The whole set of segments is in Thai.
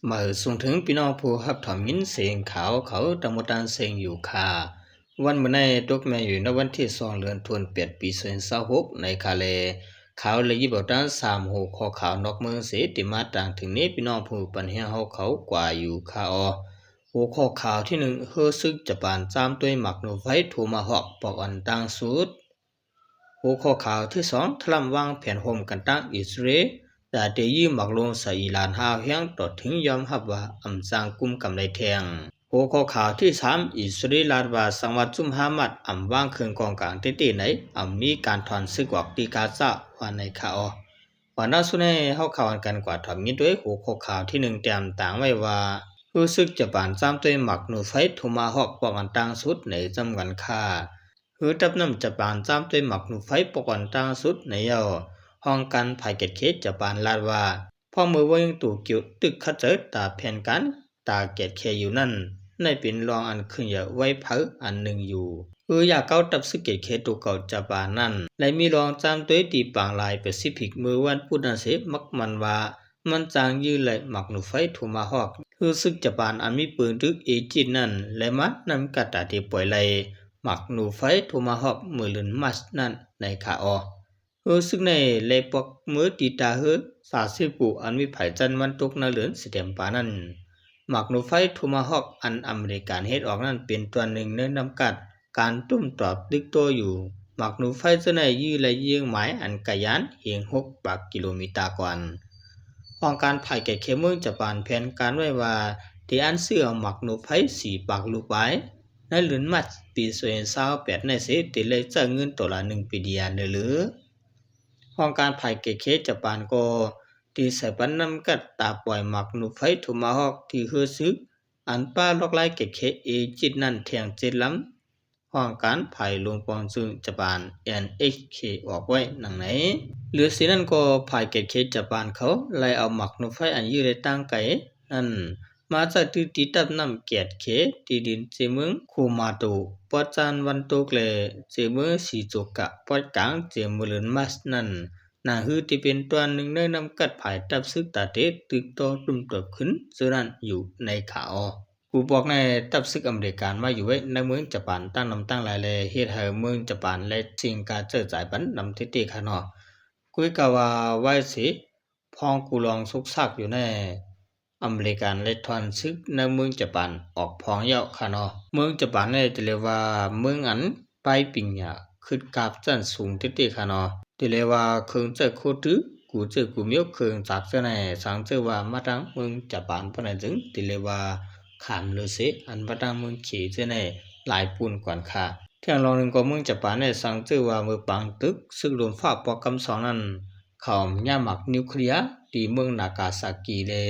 มาส่งถึงพี่น้องผู้รับถอมยินเสียงขาวเขาตำบลตานเสียงอยู่ค่ะวันเมื่อในตกแม่อยู่ในวันที่2 เดือนธันวาคมปี2026ในคาเลขาวเลยยิบตัน3 หูคอขาวนอกเมืองเสติมาต่างถึงนี้พี่น้องผู้ปัญหาเฮาเขากว่าอยู่ค่ะหัวข้อข่าวที่1เฮอซึกญี่ปุ่นจามด้วยหมักโนไฟโทมาฮอกปอกอันต่างสุดหัวข้อข่าวที่2ทรัมป์วางแผนโฮมกันตั้งอิสราเอลแต่เดยี่หมักลงใส่อิหร่านหาเฮียงต่อถึงยอมรับว่าอำจางกุมกำไรแทงหัวข้อข่าวที่3อิสราเอลลาดว่าสังวัตจุมฮามัดอำวางเครื่องกองกลางเต้ๆไหนอำมีการถอนซึกออกตีกาซาวันในข่าววันนั้นสุดในเฮาข่าวกันกว่าถอมยินด้วยหัวข้อข่าวที่1เตรียมต่างไว้ว่ารู้สึกญี่ปุ่นจามด้วยหมักโนไฟโทมาฮอกปอกอันต่างสุดในจำกันค่าคือตับน้ำญี่ปุ่นจามด้วยหมักโนไฟปอกอันต่างสุดในห้องการภายเกตเคสญี่ปุ่นลาดว่าพอมือว่ายังตู่เกี่ยวตึกขัดเจอตาแผนการตาเกตเคอยู่นั่นในเป็นรองอันขึ้นอย่าไว้เผออันหนึ่งอยู่อยากเก้าตับสเกตเคตุเก่าญี่ปุ่นนั่นและมีรองจามด้วยตีปางลายแปซิฟิกมือวันพุธนั้นเสมักมันว่ามันจางยื้อไหลหมักหนูไฟถูมาฮอกซึกญี่ปุ่นอันมีปืนทึกเอจินั่นและมัดนำกัดตาที่ปล่อยไหลหมักหนูไฟถูมาฮอกมือลืนมัสนั่นในขาซึ่งในเลปกมือตีตาสาสิปูอันมีไผ่จันวันตกนาเหลือนเสด็จปานั้นหมักนูไฟทูมาฮอกอันอเมริกันเฮ็ดออกนั้นเป็นตัวหนึ่งในนำกัดการตุ้มตอบดึกตัวอยู่หมักนูไฟจะในยื้อและยิงหมายอันกะยานเฮียง6 ปากกิโลเมตรกว่าห้องการไผ่แก่เขเมืองญี่ปุ่นแผนการไว้ว่าที่อันเสื้อหมักนูไฟ4 ปากลูกไปในเหลือนมัดปี2028ในเสติเลยจะเงินตัวละ1 ปีเดียนหรือห้องการภายเกเคญี่ปุ่นก็ที่ใส่ปันนำกัดตาปล่อยหมักนูไฟถูมาฮอกที่เฮือซึกอันป้าลอกไล่เกเคเอจิตนั่นเทียงเจ็ดล้ำห้องการภายลงปองซึ่งญี่ปุ่น NHK ออกไว้หนังไหนหรือสินั่นก็ภายเกเคญี่ปุ่นเขาไล่เอาหมักนูไฟอันยืดได้ตั้งไกนั่นมาจากที่ติดตับนำเกียรติเคที่ดินเจมึงคูมาตุปอดจานวันตุกเลเจมึงสีจุกะปอดกลางเจมือลืนมัสนั่นน่าฮือที่เป็นตัวหนึ่งในนำกัดภายตับซึกตาเตตึกโตตุ่มตบขึ้นซึ่งนั้นอยู่ในข่าวกูบอกในตับซึกอเมริกันมาอยู่ไว้ในเมืองญี่ปุ่นตั้งนำตั้งหลายเลยเฮ็ดให้เมืองญี่ปุ่นและจิงกาเจอจ่ายปันนำที่ขนาดกุยกาว่าไว้สิพองกูลองสุกซักอยู่ในอเมริกันและทอนซึกในเมืองญี่ปุ่นออกพองเยาะค่ะเนาะเมืองญี่ปุ่นเนี่ยจะเรียกว่าเมืองอันไปปิงยาขึ้นกาบจันสูงที่ค่ะเนาะจะเรียกว่าเครื่องเจอโคตรกูเจอกูมีเครื่องจากเจ้าไหนสังเจอว่ามาทางเมืองญี่ปุ่นปนันจึงจะเรียกว่าขามเลยสิอันมาทางเมืองเขเจ้าไหนหลายปูนกว่าค่ะเที่ยงรองหนึ่งก็เมืองญี่ปุ่นเนี่ยสังเจอว่าเมืองปังตึกซึ่งโดนฟ้าปอกคำสอนนั้นเขาย่าหมักนิวเคลียร์ที่เมืองนากาซากิเลย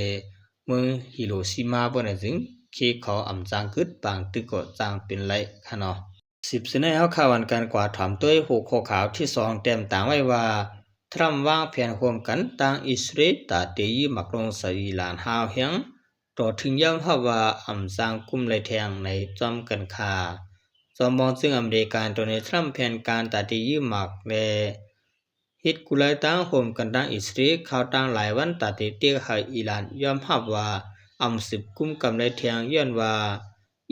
เมืองฮิโรชิมาปนันจึงเคเขาอำจางกึดบางตึกก็จางเป็นไรค่ะเนาะ10 สิงหาคมข่าววันการกว่าถามด้วยหัวข้อข่าวที่2เต็มต่างไว้ว่าทรัมป์วางแผนร่วมกันต่างอิสราเอลตาเตยีมักลงใส่อิหร่านหาวเฮียงต่อถึงย้ำว่าอำจางกุมไรแทงในจอมกันค่าจอมมองซึ่งอเมริกันตัวในทรัมป์แผนการตาเตยีมักและฮิตกุไลต่างร่วมกันต่างอิสราเอลข่าวต่างหลายวันตาเตเตียให้อิหร่านยอมรับว่าอำสืบกุมกำไรแทงย้อนว่า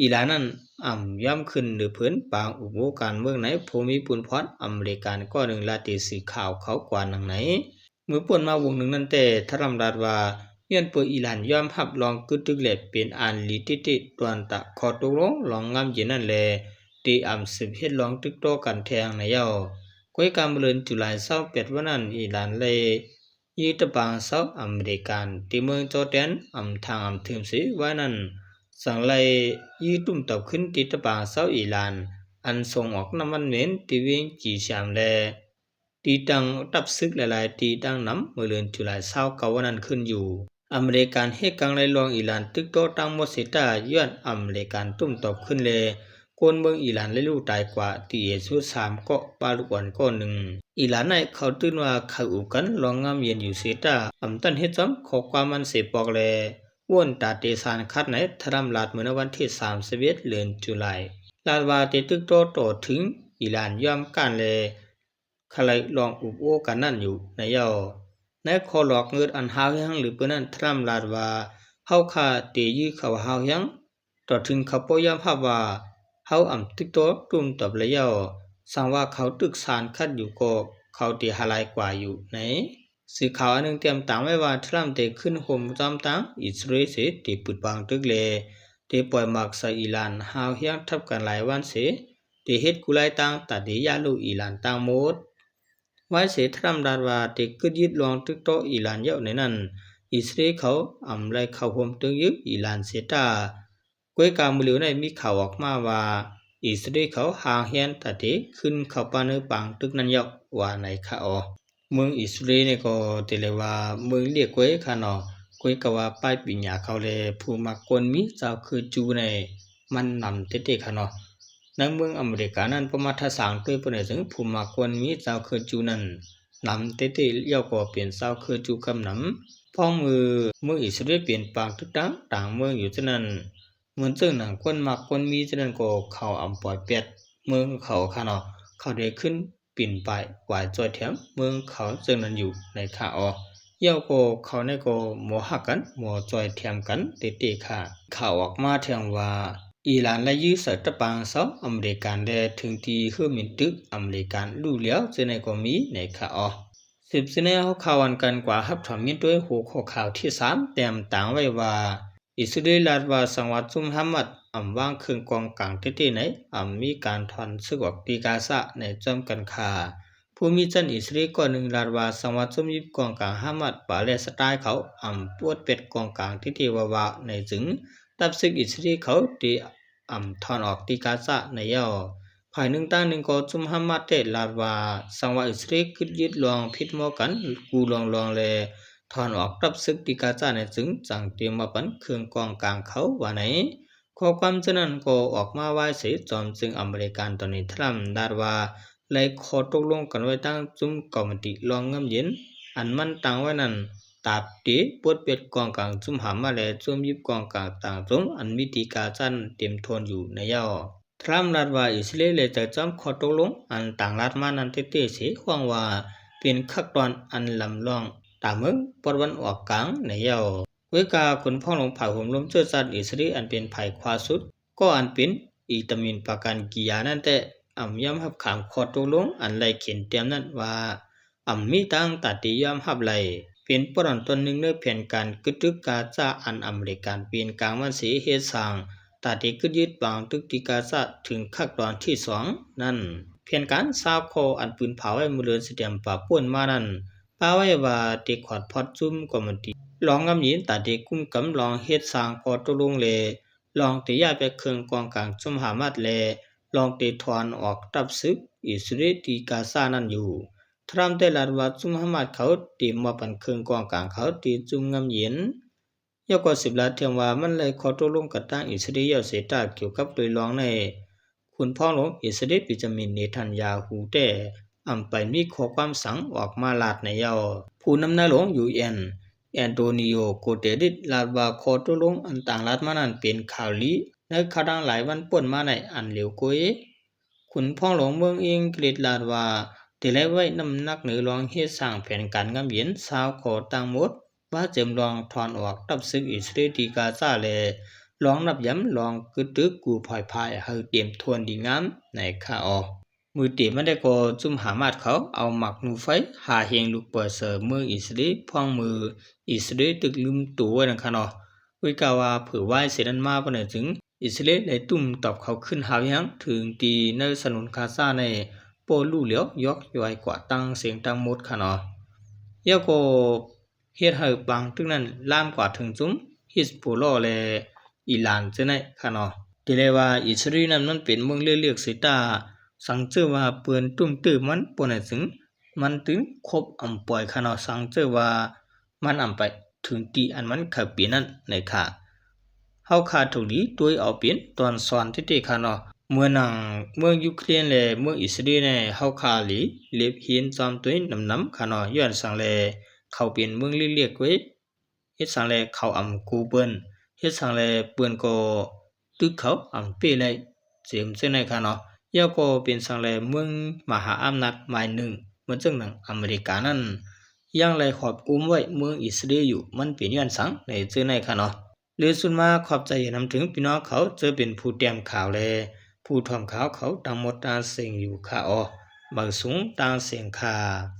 อิหร่านนั้นย่ำขึ้นหรือพื้นปางอุโมการเมืองไหนภูมิปุนพอดอเมริกันก็หนึ่งลาติสีข่าวเขากว่าหนังไหนมือป่นมาวงหนึ่งนั่นแต่ทรัมดัดว่าย้อนเปิดอิหร่านย่อมหับลองกึดตึกเล็ดเป็นอันลิติติตวนตะขอตกลงลองงามเย็นนั่นแลตีสืบเฮ็ดลองตึกโตกันแทงในเย้าก้อยการเมืองจุลาย28วันนั้นอิหร่านเลยยีตะปางเซาอเมริกันที่เมืองจอร์แดนทางถึงสิว่านั้นสังไลยีตุ่มตบขึ้นติดตะปางเซาอิหร่านอันส่งออกน้ำมันเหม็นที่วิ่งจีชามแลตีตังตับซึกหลายๆตีตังน้ำเมื่อเดือนจุลาย29วันนั้นขึ้นอยู่อเมริกันให้กังไลลองอิหร่านตึกโตตังหมดสิตาย้อนอเมริกันตุ่มตบขึ้นเลยคนเมืองอิหร่านเลยลูกตายกว่าที่สุด3ก็ปาลุกวันก็หนึ่งอิหร่านในเขาตื่นว่าเขาอุกันลองงามเย็นอยู่สิตาตันเฮ็ดจอมขอความมันเสปอกแลวนตาเตสานคัดในทรัมลาดเมื่อวันที่31เดือนตุลาลาดว่าติตึกโตต่อถึงอิหร่านยอมกันแลใครลองอุบโอกันนั่นอยู่ในเย้าในขอหลอกเงินอันหายังหรือเปิ้นนั้นทรัมลาดว่า เฮาค่าเตยื้อเขาเฮายังต่อถึงเขาปยามภาพว่าเฮาอำตึกโตตุ้มตอบแล้วสังว่าเขาตึกสารคัดอยู่ก็เขาตีหาลายกว่าอยู่ไหนสื่อข่าวอันนึงเตรียมตามไว้ว่าทรัมป์ได้ขึ้นโฮมจอมตังอิสราเอลเสตีปุดบางตึกเลตีปล่อยมักซาอิหร่านหาวเฮียงทับกันหลายวันเสตีเฮ็ดกุไลตังตัดดียาลูอิหร่านตังหมดไว้เสทรัมป์ดาว่าตีกึดยึดลองตึกโตอิหร่านเยอะในนั้นอิสราเอลเขาอำไลเข้าโฮมตึกยึดอิหร่านเสตากวยกามือเหลียวในมีข่าวออกมาว่าอิสราเอลเขาหางเฮียนตัดดีขึ้นเข้าปาเนื้อปังตึกนั้นเยอะว่าในข่าวเมืองอิสราเอลเนี่ยก็เตเลว่าเมืองเรียกไว้ค่ะเนาะกวยกว่าป้ายปิญญาเขาเลยผู้มากวนมีเจ้าคือจูในมันนำเตค่ะเนาะในเมืองอเมริกานั้นประมาทสางด้วยปนถึงผู้มากวนมีเจ้าคือจูนั้นนำเตเรียกว่าเป็นเจ้าคือจูกำนำพ้องมืออิสราเอลเปลี่ยนปางทุกต่างเมืองอยู่ฉะนั้นเหมือนซึ่งหนังคนมากคนมีฉะนั้นก็เขาอำปล่อยเป็ดเมืองเขาค่ะเนาะเขาได้ขึ้นปิ่นไปกว่าจอยแถมเมืองเขาจึงนั้นอยู่ในข่าวเย่าก็เขาในก็หมอหักกันหมอจอยแถมกันเตะค่ะข่าวออกมาแทงว่าอิหร่านและยื้อเสตปางเซาอเมริกันได้ถึงที่คือมินตึกอเมริกันรู้แล้วจึงในก็มีในข่าวสิบสิเนเขาข่าววันกันกว่าฮับถอมยินด้วยหัวข้อข่าวที่3เต็มต่างไว้ว่าอิสราเอลลาดว่าสังวัตซุมฮัมมัดว่างเครื่องกองกลางที่ไหนมีการถอนศึกออกตีกาซะในจอมกันคาผู้มีจันอิสราเอลก็หนึ่งลาดว่าสังวัตซุมยิบกองกลางฮัมมัดป่าเลสไตล์เขาปวดเป็ดกองกลางที่ว่าในจึงตับศึกอิสราเอลเขาตีถอนออกตีกาซะในย่อภายหนึ่งตั้งหนึ่งก็จุมฮัมมัดเตลาดว่าสังวัตอิสราเอลคิดยึดลองพิดมอกันกูลองเลยถอนออกตับศึกตีกาซะในจึงจังเตรียมมาปันเครื่องกองกลางเขาว่าไหนข้อความฉะนั้นก็ออกมาว่าเสียจอมจึงอเมริกันตอนนี้ทรัมป์ดาว่าเลยขอตกลงกันไว้ตั้งจุ่มกอมติลองเงิมเย็นอันมันตั้งไว้นั้นตาบตีปวดเป็ดกองกลางจุ่มหามาเลยจุ่มยิบกองกลางต่างจุ่มอันมีตีกาจันเต็มทวนอยู่ในย่อทรัมป์ดาว่าอิสราเอลเลยจะจอมขอตกลงอันต่างรัฐมานั้นเตเสียควงว่าเป็นขั้นตอนอันลำลองตามเมืองปรวันออกกลางในย่อเวกาขุนพ่อหลวงผ่าห่มลมเชื้อสัตว์อิสราเอลอันเป็นภัยขวาสุดก็อันเป็นอิตามินปากันกิยานั่นแต่ย้ำหับขามขอตกลงอันไรเขียนเตรียมนั้นว่ามีตั้งตัดที่ย้ำหับไรเป็นปรอนตนหนึ่งในแผนการกึตึกกาซาอันอเมริกันเป็นกลางวันสีเฮสางตัดที่กึดยึดบางตึกที่กาซาถึงขั้นตอนที่2นั่นแผนการซาโคอันปืนเผาไว้มือเรือนเสดียมป่าป่วนมานั้นป้าไว้ว่าเด็กขอดพอดจุ่มกว่ามันตีลองงำยินตัดที่กุ้มกำลองเฮ็ดสร้างพอตกลงเลยลองตียาไปเครื่องกองกลางจุ่มหามัดเลยลองตีถอนออกตับซึกอิสราเอลที่กาซานั้นอยู่ทรัมป์ได้ลาดว่าจุ่มหามัดเขาตีมาปันเครื่องกองกลางเขาตีจุ่มงำยินยกว่า10 ล้านเทียมว่ามันเลยขอตกลงกับทางอิสราเอลเสตาเกี่ยวกับโดยลองในคุณพ่อหลวงอิสราเอลปิจามินเนทันยาฮูแต่ไปมีข้อความสั่งออกมาลาดในยาวผู้นำหน้าหลวง UN แอนโตนิโอ โกเตริสลาดว่าขอตกลงอันต่างรัฐมานั้นเป็นข่าวลี้ในข่าวดังหลายวันป่วนมาในอันเหลวกุยคุณพ่อหลวงเมืองอังกฤษลาดว่าเตไลไว้น้ำหนักเหนือรองเฮ็ดสร้างแผนการงำเย็นสาวขอต่างหมดว่าเจิมรองถอนออกตับซึกอิสราเอลที่กาซาและลองนับย้ำลองกึดตึกกูพายให้เตรียมทวนดีงามในข่าวมือตีมันได้ก็จุ่มหามาดเขาเอาหมักนูไฟหาเฮงลูกเปิดเสอเมืองอิสราเอลพองมืออิสราเอลตึกลืมตัวไว้นะคะเนาะวิกาว่าเผื่อไว้เสดันมาปนถึงอิสราเอลได้ตุ่มตอบเขาขึ้นหายังถึงตีในสนุนคาซาในโปลูเหลียวยกย่อยกว่าตั้งเสียงตั้งหมดค่ะเนาะยาก็เฮ็ดให้บางตึกนั้นล่ามกว่าถึงจุ่มฮิสบุลลและอิหร่านจะไหนค่ะเนาะที่เรียกว่าอิสราเอลนั้นมันเป็นเมืองเลือกๆสิตาสังเจอว่าเปือนตุ้มตื้อมันปนถึงมันถึงครบปล่อยขนาดสังเจอว่ามันไปถึงตีอันมันขับเปลี่ยนนั้นในค่ะเฮาขาถูกดีด้วยเอาเปลี่ยนตอนสอนที่ค่ะเนาะเมื่อนังเมืองยูเครนและเมืองอิสราเอลในเฮาขาหลีเล็บเห็นจอมตัวน้ำค่ะเนาะย้อนสังแลเขาเป็นเมืองเรียกไว้เฮ็ดสังแลเขากูเปิ้นเฮ็ดสังแลเปิ้นก็ตึกเขาเป้เลยเสียมเส้นในค่ะเนาะยาก็เป็นสังแลเมืองมหาอำนาจหมายหนึ่งเหมือนจังหนังอเมริกานั้นยังไรขอบกุมไว้เมืองอิสราเอลอยู่มันเป็นย้อนสังในเจอในค่ะเนาะ หรือสุดมาขอบใจนำถึงพี่น้องเขาเจอเป็นผู้เตรียมข่าวแลผู้ทอมข่าวเขาตามหมดตาเสียงอยู่ค่ะอ๋อบางสูงตาเสียงค่ะ